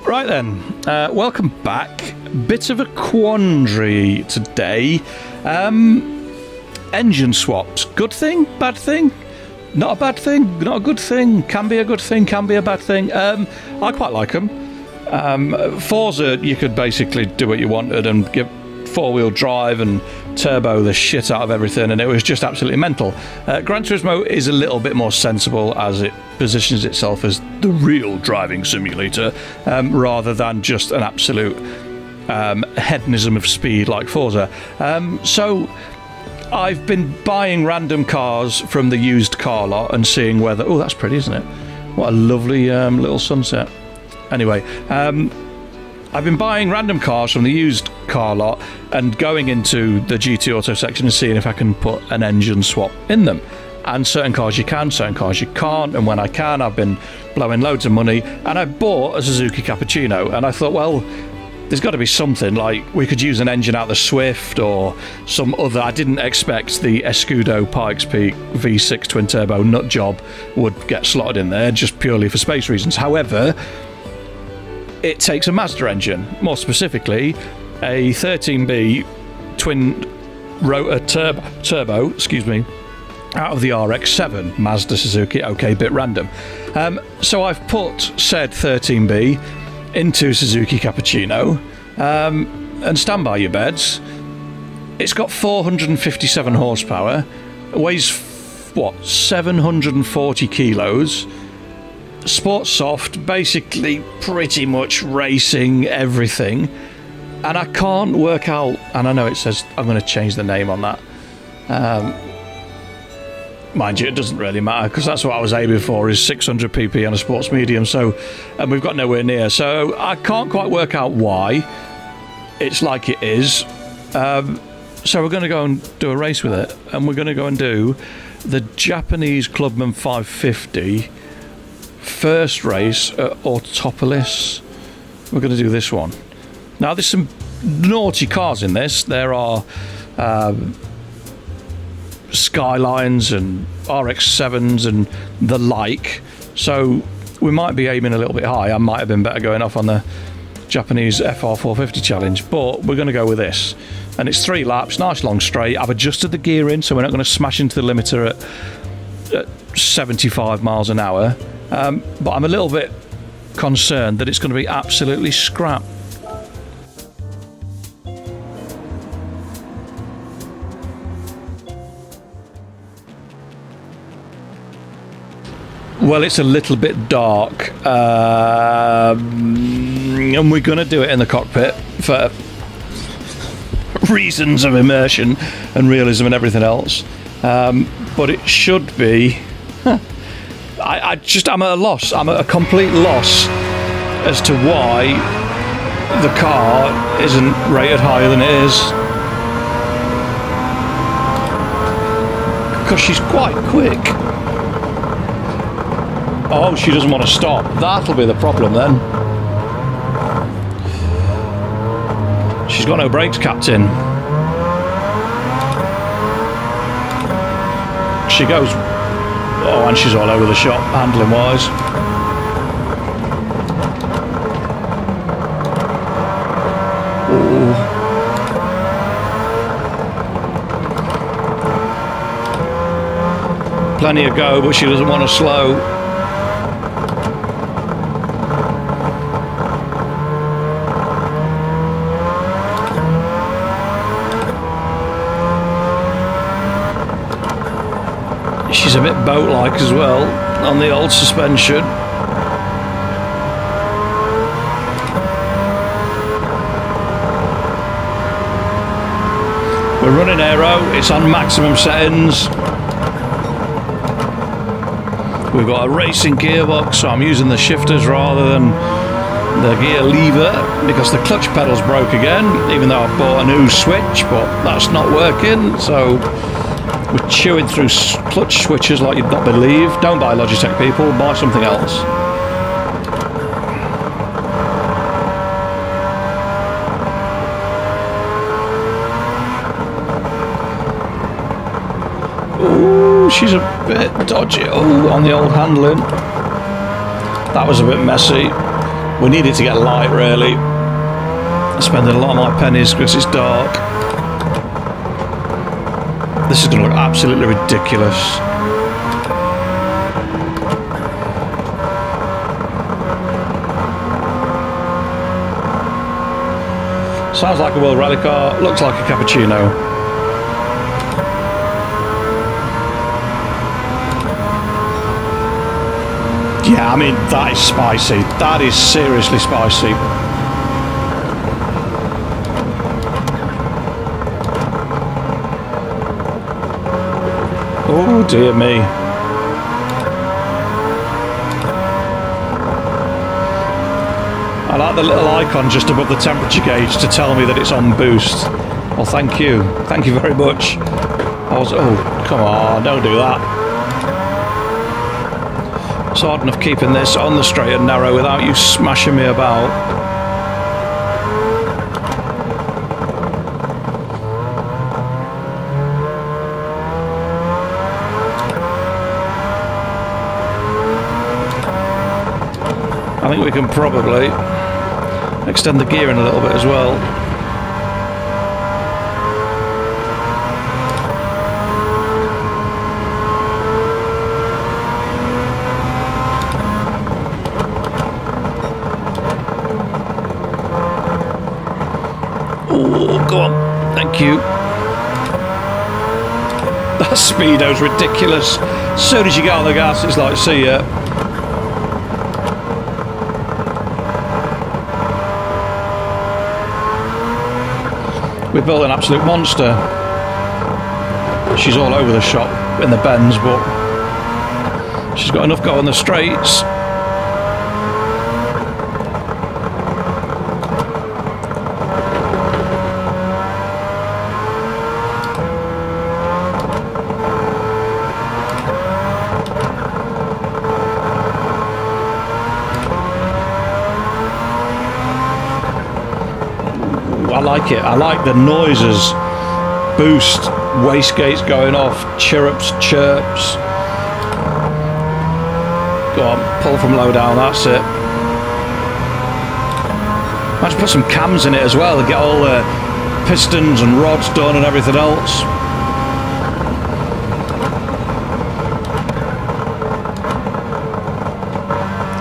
Right then, welcome back. Bit of a quandary today. Engine swaps. Good thing? Bad thing? Not a bad thing? Not a good thing? Can be a good thing, can be a bad thing. I quite like them. Forza, you could basically do what you wanted and give four-wheel drive and turbo the shit out of everything, and it was just absolutely mental. Gran Turismo is a little bit more sensible as it positions itself as the real driving simulator rather than just an absolute hedonism of speed like Forza. So I've been buying random cars from the used car lot and seeing whether... Oh, that's pretty, isn't it? What a lovely little sunset. Anyway, I've been buying random cars from the used car lot and going into the GT Auto section and seeing if I can put an engine swap in them. And certain cars you can, certain cars you can't, and when I can, I've been blowing loads of money. And I bought a Suzuki Cappuccino, and I thought, well, there's got to be something, like we could use an engine out of the Swift or some other. I didn't expect the Escudo Pikes Peak V6 twin turbo nut job would get slotted in there just purely for space reasons. However, it takes a Mazda engine, more specifically a 13B twin rotor turbo, excuse me, out of the RX-7 Mazda Suzuki. Okay, bit random. So I've put said 13B into Suzuki Cappuccino, and stand by your beds. It's got 457 horsepower, weighs what, 740 kilos. Sport soft, basically pretty much racing everything, and I can't work out, and I know it says I'm going to change the name on that, mind you, it doesn't really matter because that's what I was aiming for, is 600 pp on a sports medium, so, and we've got nowhere near, so I can't quite work out why it's like it is. So we're going to go and do a race with it, and we're going to go and do the Japanese Clubman 550 first race at Autopolis. We're going to do this one. Now there's some naughty cars in this. There are Skylines and RX-7s and the like, so we might be aiming a little bit high. I might have been better going off on the Japanese FR450 challenge, but we're going to go with this, and it's 3 laps, nice long straight. I've adjusted the gearing so we're not going to smash into the limiter at 75 miles an hour. But I'm a little bit concerned that it's going to be absolutely scrap. Well, it's a little bit dark, and we're going to do it in the cockpit for reasons of immersion and realism and everything else. But it should be... I'm at a loss. I'm at a complete loss as to why the car isn't rated higher than it is. Because she's quite quick. Oh, she doesn't want to stop. That'll be the problem then. She's got no brakes, Captain. She goes... Oh, and she's all over the shop, handling wise. Ooh. Plenty of go, but she doesn't want to slow. She's a bit boat-like as well on the old suspension. We're running aero, it's on maximum settings. We've got a racing gearbox, so I'm using the shifters rather than the gear lever because the clutch pedal's broke again, even though I bought a new switch, but that's not working, so we're chewing through clutch switches like you'd not believe. Don't buy Logitech, people, buy something else. Ooh, she's a bit dodgy. Oh, on the old handling. That was a bit messy. We need it to get light, really. I'm spending a lot of my pennies because it's dark. This is going to look absolutely ridiculous. Sounds like a World Rally car, looks like a Cappuccino. Yeah, I mean, that is spicy. That is seriously spicy. Oh dear me. I like the little icon just above the temperature gauge to tell me that it's on boost. Well, thank you. Thank you very much. Oh, come on, don't do that. It's hard enough keeping this on the straight and narrow without you smashing me about. I think we can probably extend the gearing a little bit as well. Oh, go on. Thank you. That speedo's ridiculous. As soon as you get on the gas, it's like, see ya. We built an absolute monster. She's all over the shop in the bends, but she's got enough go on the straights. I like it. I like the noises. Boost, wastegates going off, chirrups, chirps. Go on, pull from low down, that's it. I just put some cams in it as well and get all the pistons and rods done and everything else.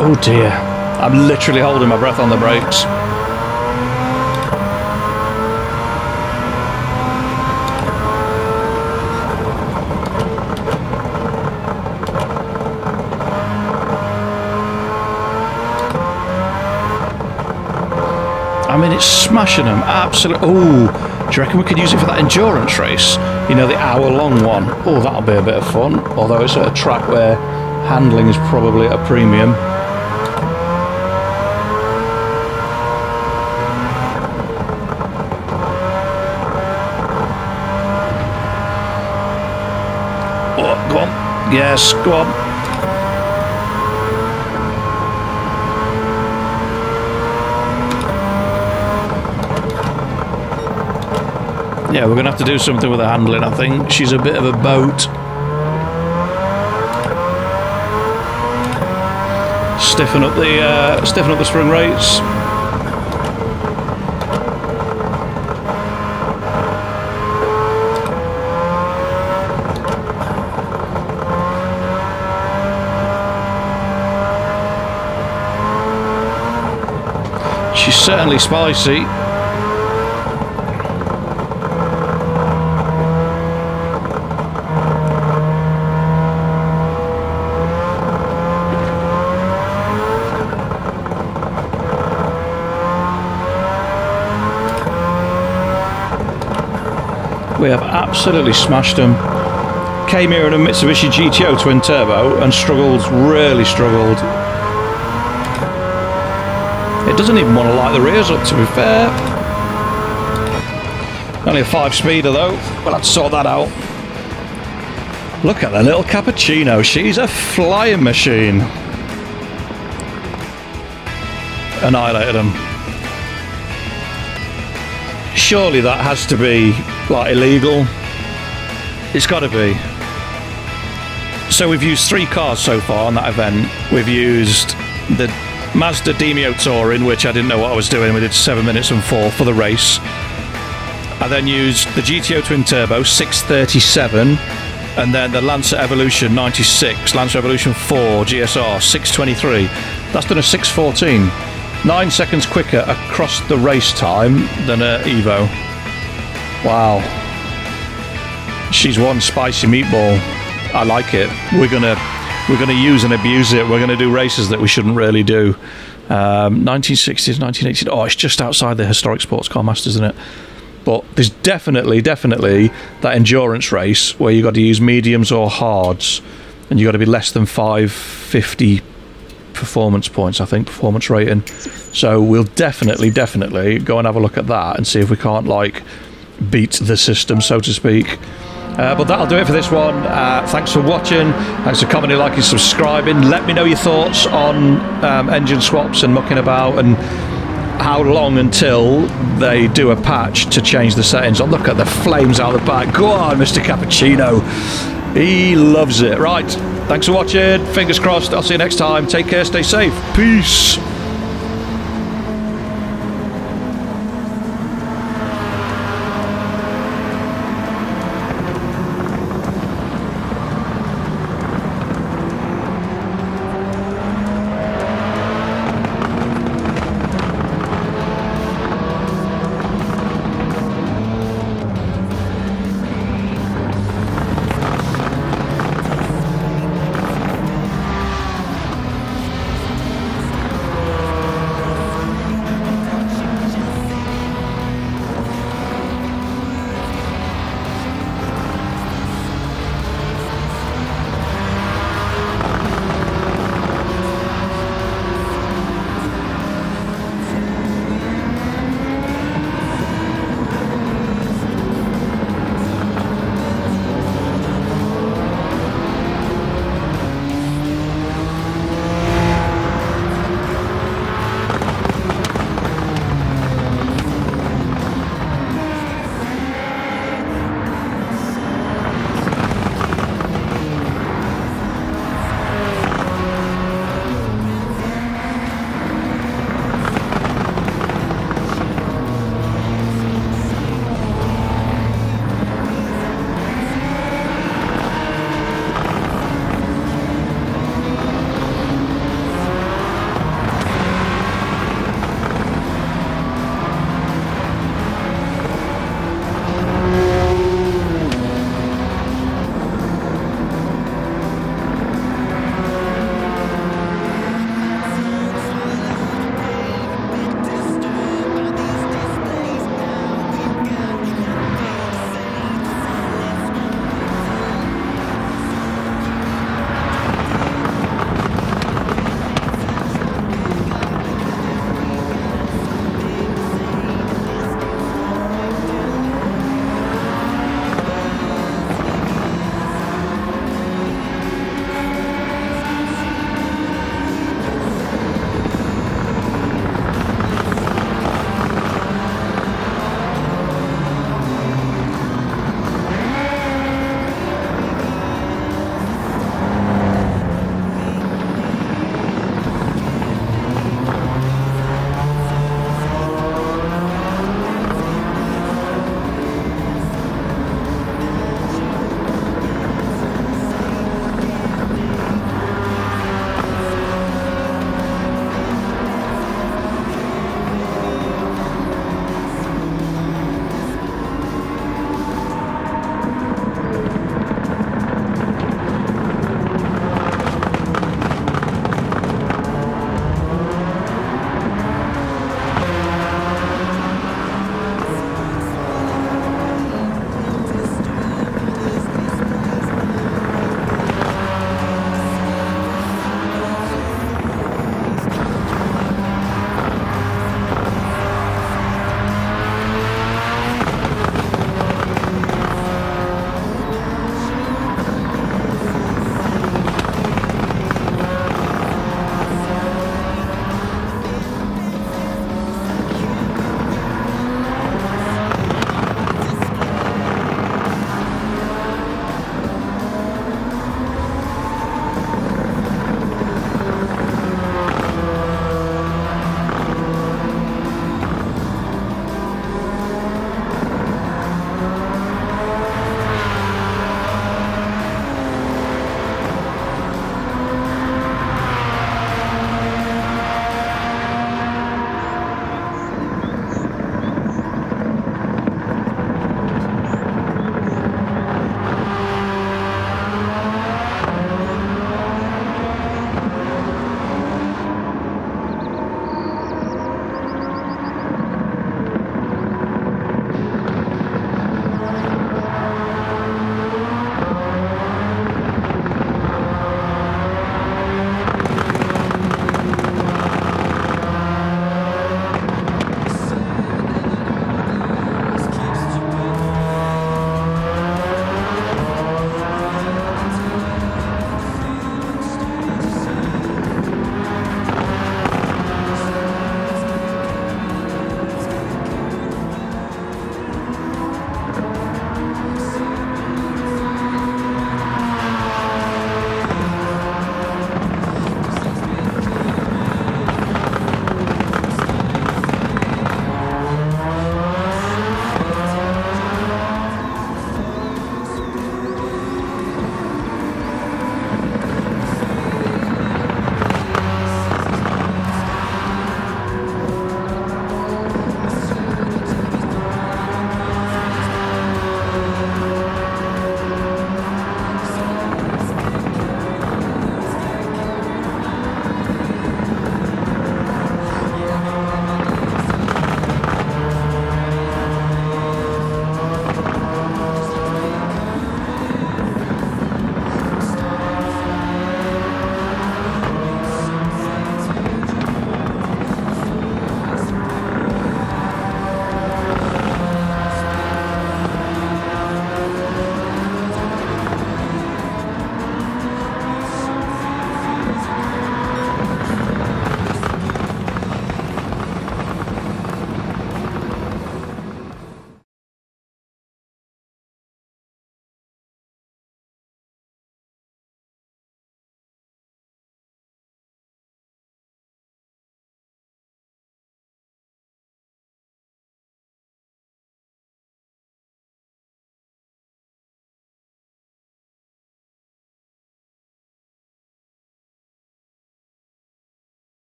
Oh dear. I'm literally holding my breath on the brakes. I mean, it's smashing them, absolutely. Oh, do you reckon we could use it for that endurance race? You know, the hour-long one. Oh, that'll be a bit of fun. Although it's at a track where handling is probably at a premium. Oh, go on. Yes, go on. Yeah, we're going to have to do something with the handling, I think. She's a bit of a boat. Stiffen up the spring rates. She's certainly spicy. We have absolutely smashed them. Came here in a Mitsubishi GTO twin turbo and struggled, really struggled. It doesn't even want to light the rears up, to be fair. Only a 5-speeder though, we'll have to sort that out. Look at the little Cappuccino, she's a flying machine. Annihilated them. Surely that has to be, like, illegal. It's got to be. So we've used 3 cars so far on that event. We've used the Mazda Demio Touring, which I didn't know what I was doing. We did 7 minutes and 4 for the race. I then used the GTO Twin Turbo 637, and then the Lancer Evolution 96, Lancer Evolution 4 GSR 623. That's done a 614. 9 seconds quicker across the race time than a Evo. Wow. She's one spicy meatball. I like it. We're gonna use and abuse it. We're gonna do races that we shouldn't really do. 1960s, 1980s. Oh, it's just outside the historic sports car masters, isn't it? But there's definitely that endurance race where you got to use mediums or hards, and you got to be less than 550 performance points, I think, performance rating. So we'll definitely go and have a look at that and see if we can't like beat the system, so to speak. But that'll do it for this one. Thanks for watching. Thanks for commenting, liking, subscribing. Let me know your thoughts on engine swaps and mucking about, and how long until they do a patch to change the settings. Oh, look at the flames out the back. Go on, Mr. Cappuccino. He loves it. Right, thanks for watching. Fingers crossed. I'll see you next time. Take care, stay safe. Peace.